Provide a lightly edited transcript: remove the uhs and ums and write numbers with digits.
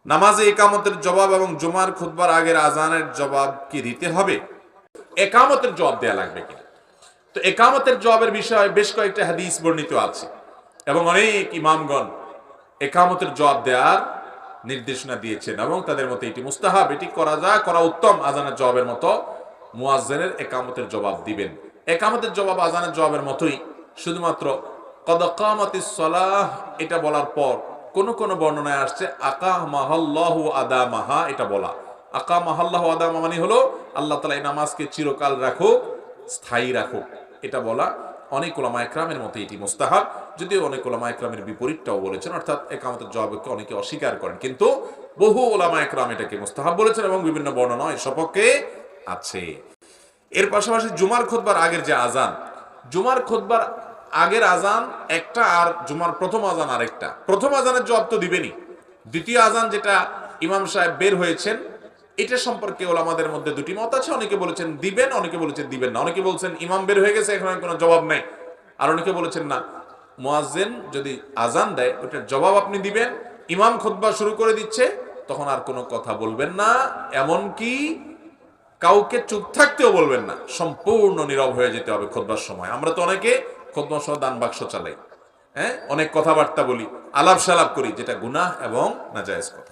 নামাজে একামতের জবাব এবং জুমার খুতবার আগের আজানের জবাব কি দিতে হবে? একামতের জবাব দেয়া লাগবে কিনা? তো একামতের জবাবের বিষয়ে বেশ কয়েকটা হাদিস বর্ণিত আছে এবং অনেক ইমামগণ একামতের জবাব দেওয়ার নির্দেশনা দিয়েছেন এবং তাদের মতে এটি মুস্তাহাব, এটি করা উত্তম। আজানের জবাবের মতো মুয়াজ্জিনের একামতের জবাব দিবেন। একামতের জবাব আজানের জবাবের মতোই, শুধুমাত্র কদ কামাতিস সালাহ এটা বলার পর কোন কোন বর্ণনায় আসছে আকামাহাল্লাহু আদামাহা, এটা বলা। আকামাহাল্লাহু আদামা মানে হলো আল্লাহ তাআলা এই নামাজকে চিরকাল রাখুক, স্থায়ী রাখুক, এটা বলা। অনেক উলামা একরামের মতে এটি মুস্তাহাব, যদিও অনেক উলামা একরামের বিপরীতটাও বলেছেন, অর্থাৎ একামতের জবাবকে অনেকে অস্বীকার করেন, কিন্তু বহু উলামা একরাম এটাকে মুস্তাহাব বলেছেন এবং বিভিন্ন বর্ণনা এর সপক্ষে আছে। এর পাশাপাশি জুমার খুতবার আগের যে আজান, জুমার খুতবার আগের আজান একটা আর জুমার প্রথম আজান আরেকটা। প্রথম আজানের জবাব তো দিবেনই। দ্বিতীয় আজান যেটা ইমাম সাহেব বের হয়েছেন, এটা সম্পর্কে ওলামাদের মধ্যে দুটি মত আছে। অনেকে বলেছেন দিবেন, অনেকে বলেছেন দিবেন না। অনেকে বলছেন ইমাম বের হয়ে গেছে, এখন কোনো জবাব নেই। আর অনেকে বলেছেন না, মুয়াজ্জিন যদি আজান দেয় ওটার জবাব আপনি দিবেন, ইমাম খুতবা শুরু করে দিচ্ছে তখন আর কোনো কথা বলবেন না, এমনকি কাউকে চুপ থাকতেও বলবেন না, সম্পূর্ণ নীরব হয়ে যেতে হবে খুতবার সময়। আমরা তো অনেকে খুতবার সময় দান বাক্স চালাই, অনেক কথাবার্তা বলি, আলাপ সালাপ করি, যেটা গুনাহ এবং নাজায়েজ কথা।